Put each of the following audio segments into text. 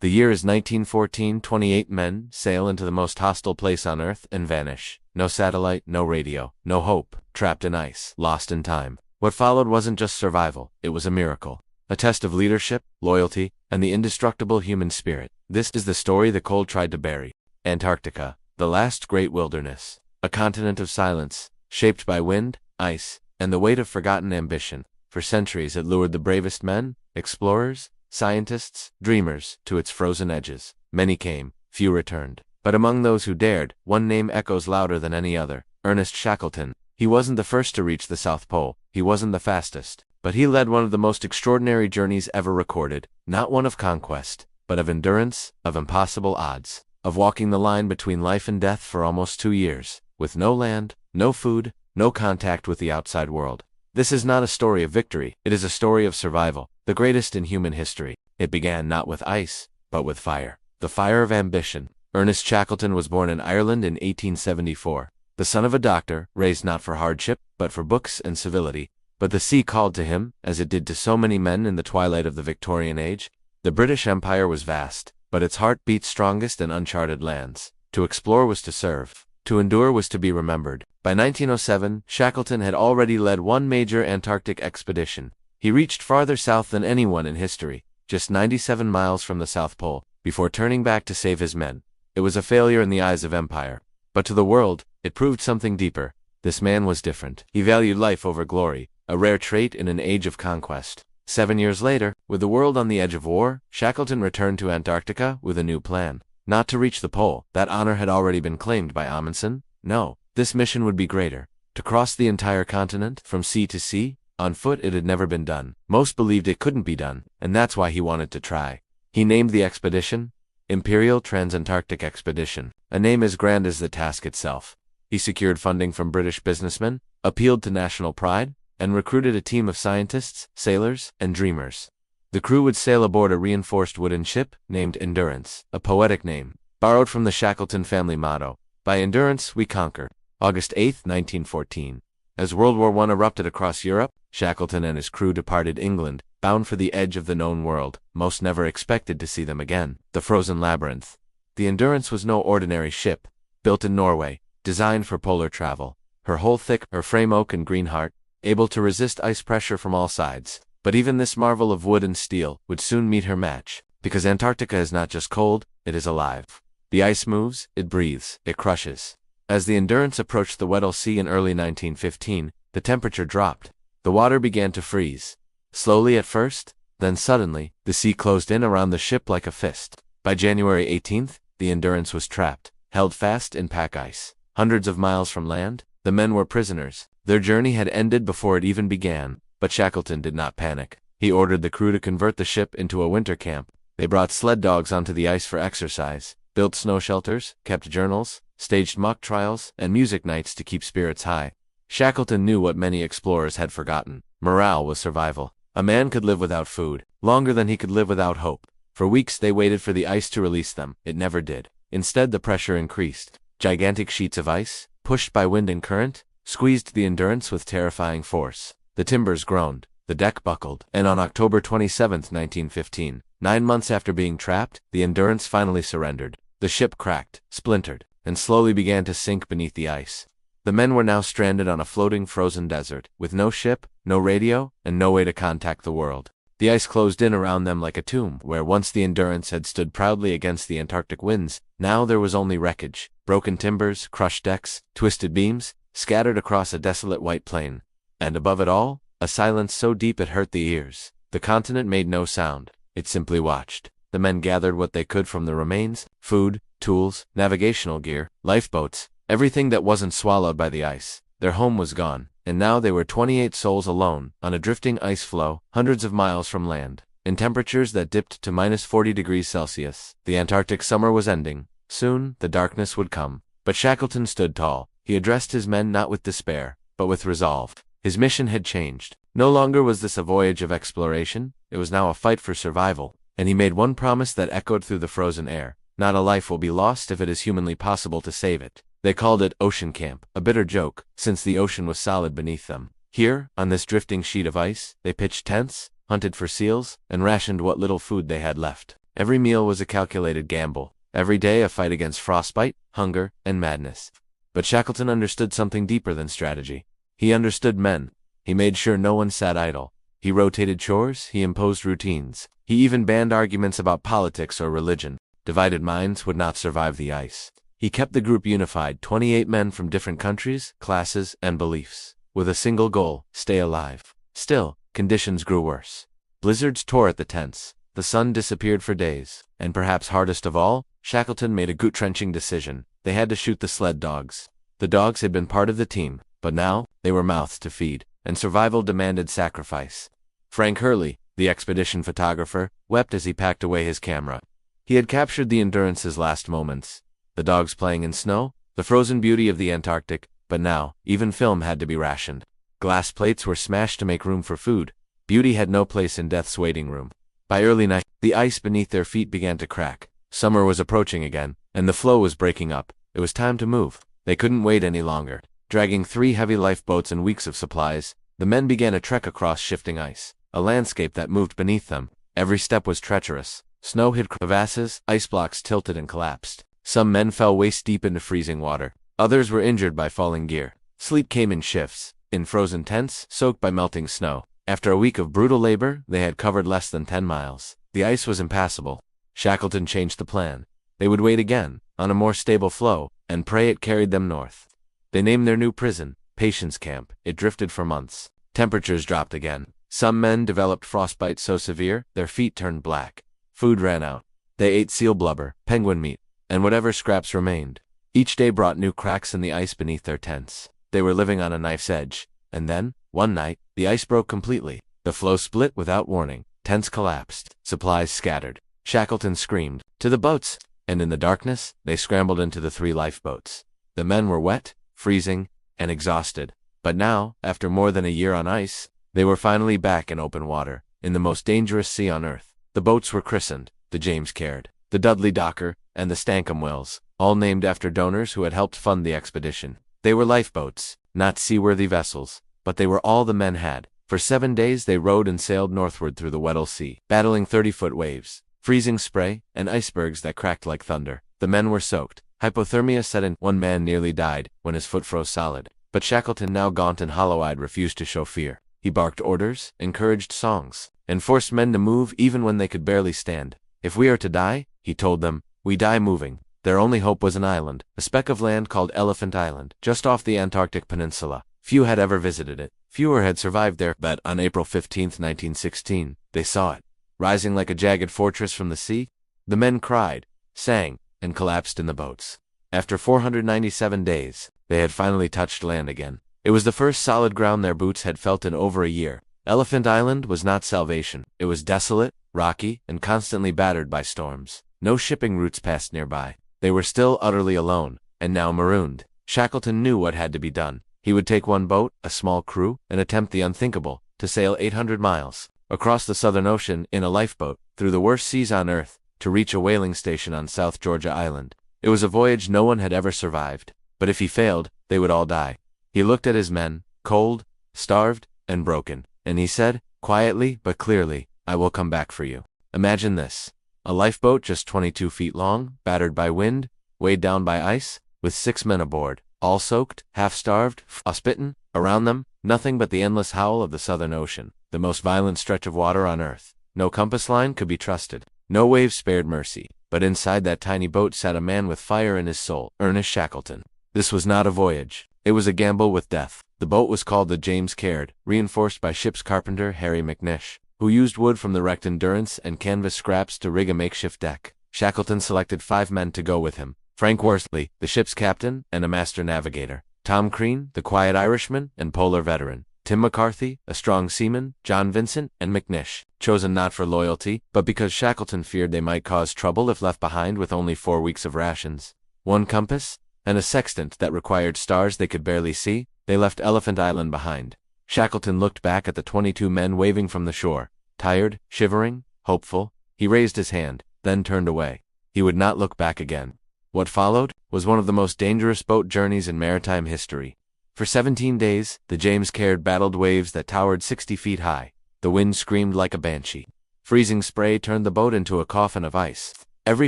The year is 1914. 28 men sail into the most hostile place on Earth and vanish. No satellite, no radio, no hope, trapped in ice, lost in time. What followed wasn't just survival, it was a miracle. A test of leadership, loyalty, and the indestructible human spirit. This is the story the cold tried to bury. Antarctica, the last great wilderness. A continent of silence, shaped by wind, ice, and the weight of forgotten ambition. For centuries it lured the bravest men, explorers, scientists, dreamers, to its frozen edges. Many came, few returned. But among those who dared, one name echoes louder than any other: Ernest Shackleton. He wasn't the first to reach the South Pole, he wasn't the fastest, but he led one of the most extraordinary journeys ever recorded, not one of conquest, but of endurance, of impossible odds, of walking the line between life and death for almost 2 years, with no land, no food, no contact with the outside world. This is not a story of victory, it is a story of survival, the greatest in human history. It began not with ice, but with fire. The fire of ambition. Ernest Shackleton was born in Ireland in 1874. The son of a doctor, raised not for hardship, but for books and civility. But the sea called to him, as it did to so many men in the twilight of the Victorian age. The British Empire was vast, but its heart beat strongest in uncharted lands. To explore was to serve. To endure was to be remembered. By 1907, Shackleton had already led one major Antarctic expedition. He reached farther south than anyone in history, just 97 miles from the South Pole, before turning back to save his men. It was a failure in the eyes of empire. But to the world, it proved something deeper. This man was different. He valued life over glory, a rare trait in an age of conquest. 7 years later, with the world on the edge of war, Shackleton returned to Antarctica with a new plan. Not to reach the pole, that honor had already been claimed by Amundsen. No, this mission would be greater. To cross the entire continent, from sea to sea, on foot. It had never been done. Most believed it couldn't be done, and that's why he wanted to try. He named the expedition Imperial Transantarctic Expedition, a name as grand as the task itself. He secured funding from British businessmen, appealed to national pride, and recruited a team of scientists, sailors, and dreamers. The crew would sail aboard a reinforced wooden ship named Endurance, a poetic name, borrowed from the Shackleton family motto, "By endurance we conquer." August 8, 1914. As World War I erupted across Europe, Shackleton and his crew departed England, bound for the edge of the known world. Most never expected to see them again. The frozen labyrinth. The Endurance was no ordinary ship, built in Norway, designed for polar travel. Her hull thick, her frame oak and green heart, able to resist ice pressure from all sides. But even this marvel of wood and steel would soon meet her match, because Antarctica is not just cold, it is alive. The ice moves, it breathes, it crushes. As the Endurance approached the Weddell Sea in early 1915, the temperature dropped. The water began to freeze. Slowly at first, then suddenly, the sea closed in around the ship like a fist. By January 18th, the Endurance was trapped, held fast in pack ice. Hundreds of miles from land, the men were prisoners. Their journey had ended before it even began, but Shackleton did not panic. He ordered the crew to convert the ship into a winter camp. They brought sled dogs onto the ice for exercise, built snow shelters, kept journals, staged mock trials, and music nights to keep spirits high. Shackleton knew what many explorers had forgotten. Morale was survival. A man could live without food, longer than he could live without hope. For weeks they waited for the ice to release them. It never did. Instead, the pressure increased. Gigantic sheets of ice, pushed by wind and current, squeezed the Endurance with terrifying force. The timbers groaned, the deck buckled, and on October 27, 1915, 9 months after being trapped, the Endurance finally surrendered. The ship cracked, splintered, and slowly began to sink beneath the ice. The men were now stranded on a floating frozen desert, with no ship, no radio, and no way to contact the world. The ice closed in around them like a tomb, where once the Endurance had stood proudly against the Antarctic winds. Now there was only wreckage, broken timbers, crushed decks, twisted beams, scattered across a desolate white plain. And above it all, a silence so deep it hurt the ears. The continent made no sound, it simply watched. The men gathered what they could from the remains: food, tools, navigational gear, lifeboats, everything that wasn't swallowed by the ice. Their home was gone, and now they were 28 souls alone, on a drifting ice floe, hundreds of miles from land, in temperatures that dipped to minus 40 degrees Celsius. The Antarctic summer was ending. Soon, the darkness would come. But Shackleton stood tall. He addressed his men not with despair, but with resolve. His mission had changed. No longer was this a voyage of exploration, it was now a fight for survival. And he made one promise that echoed through the frozen air: not a life will be lost if it is humanly possible to save it. They called it Ocean Camp, a bitter joke, since the ocean was solid beneath them. Here, on this drifting sheet of ice, they pitched tents, hunted for seals, and rationed what little food they had left. Every meal was a calculated gamble. Every day a fight against frostbite, hunger, and madness. But Shackleton understood something deeper than strategy. He understood men. He made sure no one sat idle. He rotated chores, he imposed routines. He even banned arguments about politics or religion. Divided minds would not survive the ice. He kept the group unified, 28 men from different countries, classes, and beliefs, with a single goal: stay alive. Still, conditions grew worse. Blizzards tore at the tents. The sun disappeared for days. And perhaps hardest of all, Shackleton made a gut-wrenching decision. They had to shoot the sled dogs. The dogs had been part of the team, but now, they were mouths to feed, and survival demanded sacrifice. Frank Hurley, the expedition photographer, wept as he packed away his camera. He had captured the Endurance's last moments. The dogs playing in snow, the frozen beauty of the Antarctic, but now, even film had to be rationed. Glass plates were smashed to make room for food. Beauty had no place in death's waiting room. By early night, the ice beneath their feet began to crack. Summer was approaching again, and the floe was breaking up. It was time to move. They couldn't wait any longer. Dragging 3 heavy lifeboats and weeks of supplies, the men began a trek across shifting ice, a landscape that moved beneath them. Every step was treacherous. Snow hid crevasses, ice blocks tilted and collapsed. Some men fell waist-deep into freezing water. Others were injured by falling gear. Sleep came in shifts, in frozen tents, soaked by melting snow. After a week of brutal labor, they had covered less than 10 miles. The ice was impassable. Shackleton changed the plan. They would wait again, on a more stable floe, and pray it carried them north. They named their new prison Patience Camp. It drifted for months. Temperatures dropped again. Some men developed frostbite so severe, their feet turned black. Food ran out. They ate seal blubber, penguin meat, and whatever scraps remained. Each day brought new cracks in the ice beneath their tents. They were living on a knife's edge. And then, one night, the ice broke completely. The floe split without warning. Tents collapsed. Supplies scattered. Shackleton screamed, "To the boats!" And in the darkness, they scrambled into the 3 lifeboats. The men were wet, freezing, and exhausted. But now, after more than a year on ice, they were finally back in open water, in the most dangerous sea on Earth. The boats were christened, the James Caird, the Dudley Docker, and the Stancomb Wills, all named after donors who had helped fund the expedition. They were lifeboats, not seaworthy vessels, but they were all the men had. For 7 days they rowed and sailed northward through the Weddell Sea, battling 30-foot waves, freezing spray, and icebergs that cracked like thunder. The men were soaked. Hypothermia set in. One man nearly died when his foot froze solid. But Shackleton, now gaunt and hollow-eyed, refused to show fear. He barked orders, encouraged songs, and forced men to move even when they could barely stand. "If we are to die," he told them, "we die moving." Their only hope was an island, a speck of land called Elephant Island, just off the Antarctic peninsula. Few had ever visited it. Fewer had survived there, but on April 15, 1916, they saw it. Rising like a jagged fortress from the sea, the men cried, sang, and collapsed in the boats. After 497 days, they had finally touched land again. It was the first solid ground their boots had felt in over a year. Elephant Island was not salvation. It was desolate, rocky, and constantly battered by storms. No shipping routes passed nearby. They were still utterly alone, and now marooned. Shackleton knew what had to be done. He would take one boat, a small crew, and attempt the unthinkable, to sail 800 miles, across the Southern Ocean in a lifeboat, through the worst seas on Earth, to reach a whaling station on South Georgia Island. It was a voyage no one had ever survived, but if he failed, they would all die. He looked at his men, cold, starved, and broken, and he said, quietly but clearly, "I will come back for you." Imagine this. A lifeboat just 22 feet long, battered by wind, weighed down by ice, with 6 men aboard, all soaked, half-starved, frostbitten. Around them, nothing but the endless howl of the Southern Ocean, the most violent stretch of water on Earth. No compass line could be trusted. No wave spared mercy. But inside that tiny boat sat a man with fire in his soul, Ernest Shackleton. This was not a voyage. It was a gamble with death. The boat was called the James Caird, reinforced by ship's carpenter Harry McNish, who used wood from the wrecked Endurance and canvas scraps to rig a makeshift deck. Shackleton selected 5 men to go with him: Frank Worsley, the ship's captain and a master navigator; Tom Crean, the quiet Irishman and polar veteran; Tim McCarthy, a strong seaman; John Vincent, and McNish, chosen not for loyalty, but because Shackleton feared they might cause trouble if left behind with only 4 weeks of rations. 1 compass, and a sextant that required stars they could barely see. They left Elephant Island behind. Shackleton looked back at the 22 men waving from the shore. Tired, shivering, hopeful, he raised his hand, then turned away. He would not look back again. What followed was one of the most dangerous boat journeys in maritime history. For 17 days, the James Caird battled waves that towered 60 feet high. The wind screamed like a banshee. Freezing spray turned the boat into a coffin of ice. Every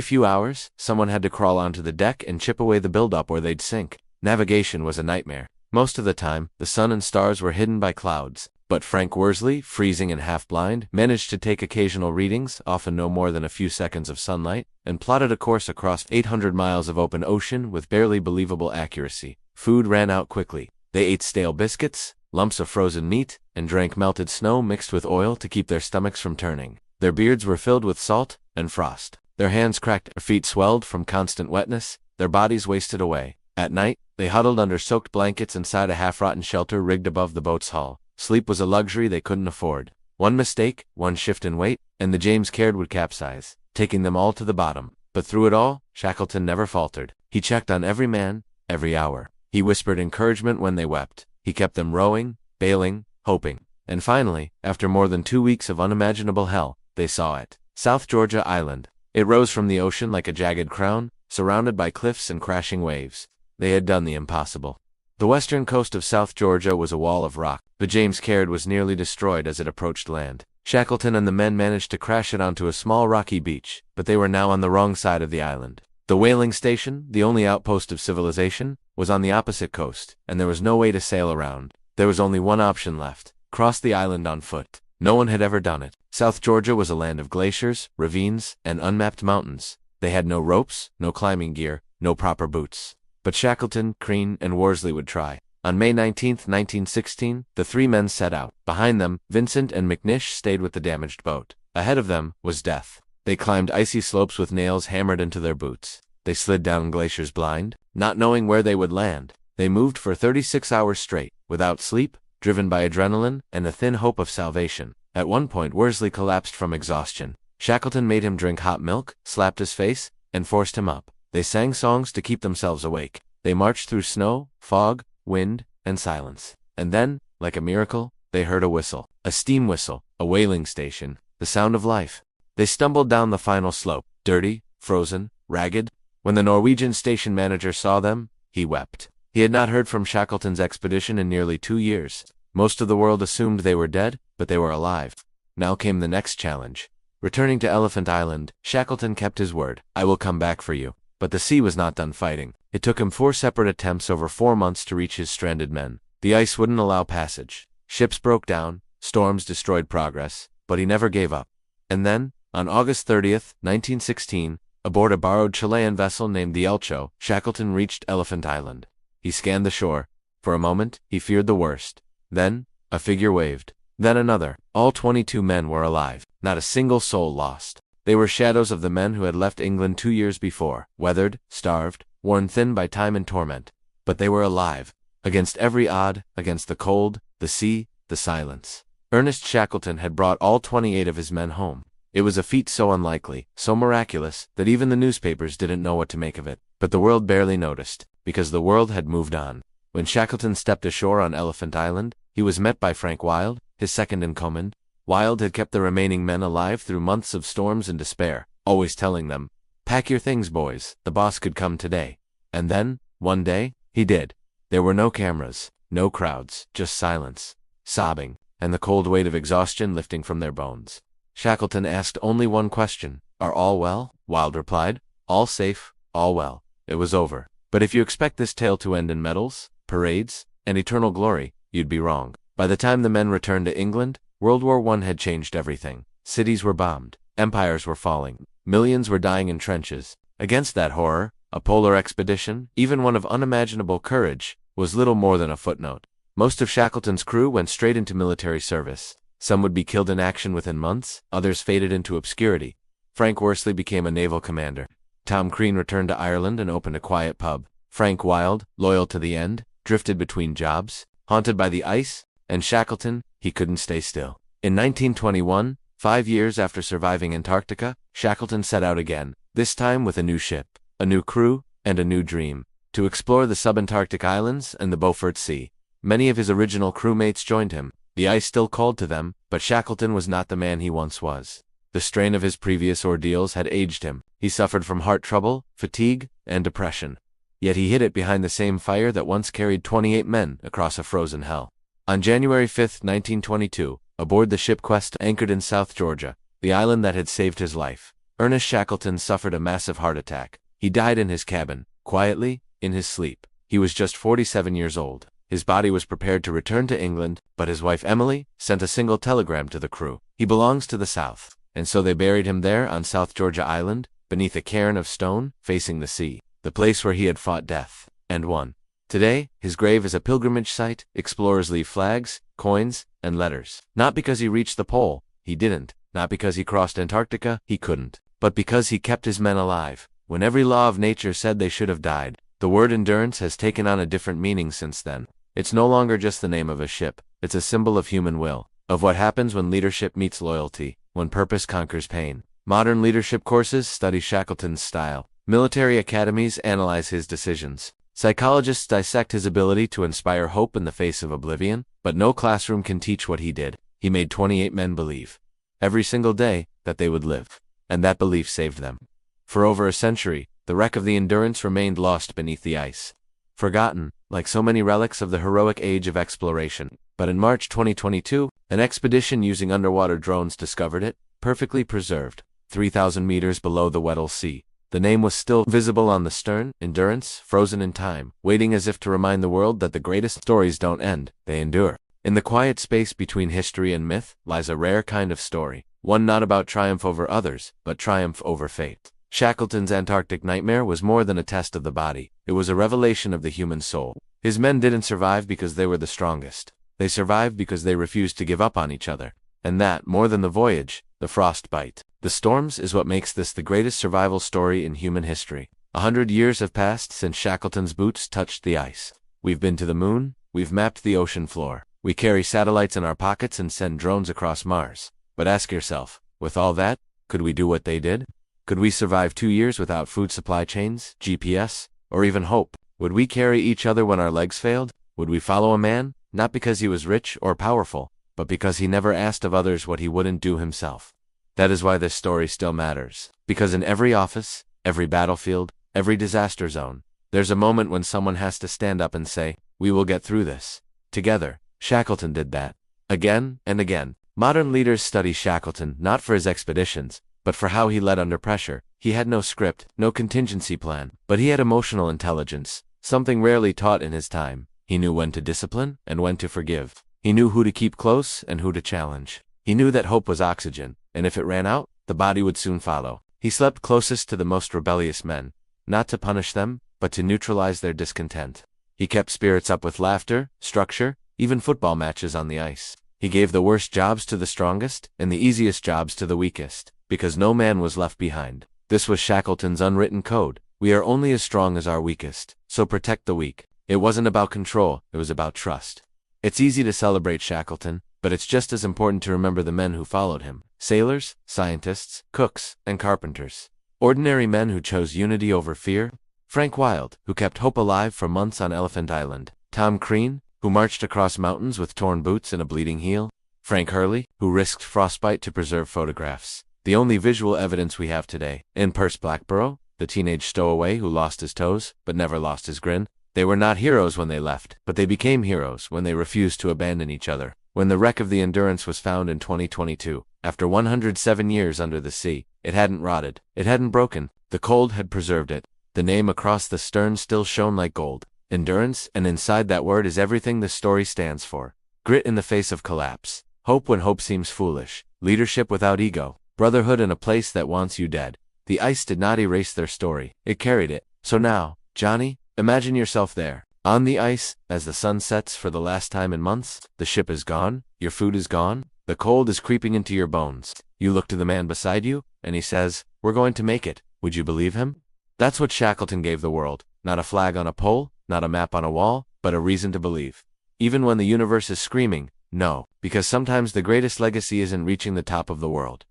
few hours, someone had to crawl onto the deck and chip away the buildup or they'd sink. Navigation was a nightmare. Most of the time, the sun and stars were hidden by clouds. But Frank Worsley, freezing and half-blind, managed to take occasional readings, often no more than a few seconds of sunlight, and plotted a course across 800 miles of open ocean with barely believable accuracy. Food ran out quickly. They ate stale biscuits, lumps of frozen meat, and drank melted snow mixed with oil to keep their stomachs from turning. Their beards were filled with salt and frost. Their hands cracked, their feet swelled from constant wetness, their bodies wasted away. At night, they huddled under soaked blankets inside a half-rotten shelter rigged above the boat's hull. Sleep was a luxury they couldn't afford. One mistake, one shift in weight, and the James Caird would capsize, taking them all to the bottom. But through it all, Shackleton never faltered. He checked on every man, every hour. He whispered encouragement when they wept. He kept them rowing, bailing, hoping. And finally, after more than 2 weeks of unimaginable hell, they saw it. South Georgia Island. It rose from the ocean like a jagged crown, surrounded by cliffs and crashing waves. They had done the impossible. The western coast of South Georgia was a wall of rock. The James Caird was nearly destroyed as it approached land. Shackleton and the men managed to crash it onto a small rocky beach, but they were now on the wrong side of the island. The whaling station, the only outpost of civilization, was on the opposite coast, and there was no way to sail around. There was only one option left: cross the island on foot. No one had ever done it. South Georgia was a land of glaciers, ravines, and unmapped mountains. They had no ropes, no climbing gear, no proper boots. But Shackleton, Crean, and Worsley would try. On May 19, 1916, the three men set out. Behind them, Vincent and McNish stayed with the damaged boat. Ahead of them was death. They climbed icy slopes with nails hammered into their boots. They slid down glaciers blind, not knowing where they would land. They moved for 36 hours straight, without sleep, driven by adrenaline and a thin hope of salvation. At one point, Worsley collapsed from exhaustion. Shackleton made him drink hot milk, slapped his face, and forced him up. They sang songs to keep themselves awake. They marched through snow, fog, wind, and silence. And then, like a miracle, they heard a whistle. A steam whistle, a whaling station, the sound of life. They stumbled down the final slope, dirty, frozen, ragged. When the Norwegian station manager saw them, he wept. He had not heard from Shackleton's expedition in nearly 2 years. Most of the world assumed they were dead, but they were alive. Now came the next challenge. Returning to Elephant Island, Shackleton kept his word: "I will come back for you." But the sea was not done fighting. It took him 4 separate attempts over 4 months to reach his stranded men. The ice wouldn't allow passage. Ships broke down, storms destroyed progress, but he never gave up. And then, on August 30th, 1916, aboard a borrowed Chilean vessel named the Elcho, Shackleton reached Elephant Island. He scanned the shore. For a moment, he feared the worst. Then, a figure waved. Then another. All 22 men were alive. Not a single soul lost. They were shadows of the men who had left England 2 years before, weathered, starved, worn thin by time and torment. But they were alive. Against every odd, against the cold, the sea, the silence. Ernest Shackleton had brought all 28 of his men home. It was a feat so unlikely, so miraculous, that even the newspapers didn't know what to make of it. But the world barely noticed, because the world had moved on. When Shackleton stepped ashore on Elephant Island, he was met by Frank Wild, his second in command. Wild had kept the remaining men alive through months of storms and despair, always telling them, "Pack your things, boys, the boss could come today." And then, one day, he did. There were no cameras, no crowds, just silence, sobbing, and the cold weight of exhaustion lifting from their bones. Shackleton asked only one question: "Are all well?" Wild replied, "All safe, all well." It was over. But if you expect this tale to end in medals, parades, and eternal glory, you'd be wrong. By the time the men returned to England, World War I had changed everything. Cities were bombed. Empires were falling. Millions were dying in trenches. Against that horror, a polar expedition, even one of unimaginable courage, was little more than a footnote. Most of Shackleton's crew went straight into military service. Some would be killed in action within months, others faded into obscurity. Frank Worsley became a naval commander. Tom Crean returned to Ireland and opened a quiet pub. Frank Wild, loyal to the end, drifted between jobs, haunted by the ice, and Shackleton, he couldn't stay still. In 1921, 5 years after surviving Antarctica, Shackleton set out again, this time with a new ship, a new crew, and a new dream: to explore the subantarctic islands and the Beaufort Sea. Many of his original crewmates joined him. The ice still called to them, but Shackleton was not the man he once was. The strain of his previous ordeals had aged him. He suffered from heart trouble, fatigue, and depression. Yet he hid it behind the same fire that once carried 28 men across a frozen hell. On January 5, 1922, aboard the ship Quest anchored in South Georgia, the island that had saved his life. Ernest Shackleton suffered a massive heart attack. He died in his cabin, quietly, in his sleep. He was just 47 years old. His body was prepared to return to England, but his wife Emily sent a single telegram to the crew. He belongs to the South. And so they buried him there on South Georgia Island, beneath a cairn of stone, facing the sea, the place where he had fought death, and won. Today, his grave is a pilgrimage site. Explorers leave flags, coins, and letters. Not because he reached the pole, he didn't. Not because he crossed Antarctica, he couldn't. But because he kept his men alive, when every law of nature said they should have died. The word endurance has taken on a different meaning since then. It's no longer just the name of a ship. It's a symbol of human will, of what happens when leadership meets loyalty, when purpose conquers pain. Modern leadership courses study Shackleton's style. Military academies analyze his decisions. Psychologists dissect his ability to inspire hope in the face of oblivion, but no classroom can teach what he did. He made 28 men believe, every single day, that they would live. And that belief saved them. For over a century, the wreck of the Endurance remained lost beneath the ice. Forgotten, like so many relics of the heroic age of exploration. But in March 2022, an expedition using underwater drones discovered it, perfectly preserved, 3,000 meters below the Weddell Sea. The name was still visible on the stern, Endurance, frozen in time, waiting as if to remind the world that the greatest stories don't end, they endure. In the quiet space between history and myth lies a rare kind of story, one not about triumph over others, but triumph over fate. Shackleton's Antarctic nightmare was more than a test of the body. It was a revelation of the human soul. His men didn't survive because they were the strongest. They survived because they refused to give up on each other. And that, more than the voyage, the frostbite, the storms, is what makes this the greatest survival story in human history. 100 years have passed since Shackleton's boots touched the ice. We've been to the moon, we've mapped the ocean floor. We carry satellites in our pockets and send drones across Mars. But ask yourself, with all that, could we do what they did? Could we survive 2 years without food supply chains, GPS, or even hope? Would we carry each other when our legs failed? Would we follow a man, not because he was rich or powerful, but because he never asked of others what he wouldn't do himself? That is why this story still matters. Because in every office, every battlefield, every disaster zone, there's a moment when someone has to stand up and say, "We will get through this together." Shackleton did that. Again and again. Modern leaders study Shackleton not for his expeditions, but for how he led under pressure. He had no script, no contingency plan, but he had emotional intelligence, something rarely taught in his time. He knew when to discipline and when to forgive. He knew who to keep close and who to challenge. He knew that hope was oxygen, and if it ran out, the body would soon follow. He slept closest to the most rebellious men, not to punish them, but to neutralize their discontent. He kept spirits up with laughter, structure, even football matches on the ice. He gave the worst jobs to the strongest, and the easiest jobs to the weakest, because no man was left behind. This was Shackleton's unwritten code. We are only as strong as our weakest, so protect the weak. It wasn't about control, it was about trust. It's easy to celebrate Shackleton, but it's just as important to remember the men who followed him. Sailors, scientists, cooks, and carpenters. Ordinary men who chose unity over fear. Frank Wilde, who kept hope alive for months on Elephant Island. Tom Crean, who marched across mountains with torn boots and a bleeding heel. Frank Hurley, who risked frostbite to preserve photographs, the only visual evidence we have today. And Perce Blackborough, the teenage stowaway who lost his toes, but never lost his grin. They were not heroes when they left, but they became heroes when they refused to abandon each other. When the wreck of the Endurance was found in 2022, after 107 years under the sea, it hadn't rotted, it hadn't broken, the cold had preserved it. The name across the stern still shone like gold. Endurance, and inside that word is everything the story stands for. Grit in the face of collapse. Hope when hope seems foolish. Leadership without ego. Brotherhood in a place that wants you dead. The ice did not erase their story. It carried it. So now, Johnny, imagine yourself there, on the ice, as the sun sets for the last time in months. The ship is gone. Your food is gone. The cold is creeping into your bones. You look to the man beside you, and he says, "We're going to make it." Would you believe him? That's what Shackleton gave the world. Not a flag on a pole, not a map on a wall, but a reason to believe. Even when the universe is screaming, no, because sometimes the greatest legacy isn't reaching the top of the world.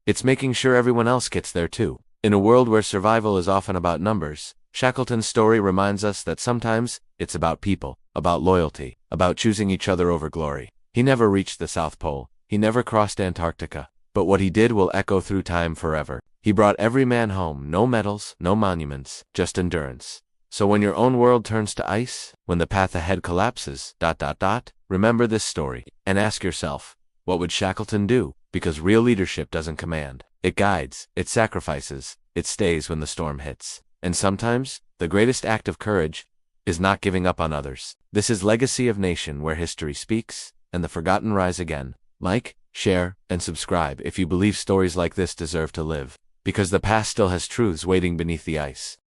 It's making sure everyone else gets there too. In a world where survival is often about numbers, Shackleton's story reminds us that sometimes it's about people, about loyalty, about choosing each other over glory. He never reached the South Pole. He never crossed Antarctica. But what he did will echo through time forever. He brought every man home. No medals, no monuments, just endurance. So when your own world turns to ice, when the path ahead collapses, remember this story, and ask yourself, what would Shackleton do? because real leadership doesn't command. It guides, it sacrifices, it stays when the storm hits. And sometimes, the greatest act of courage is not giving up on others. This is Legacy of Nation, where history speaks, and the forgotten rise again. Like, share, and subscribe if you believe stories like this deserve to live, because the past still has truths waiting beneath the ice.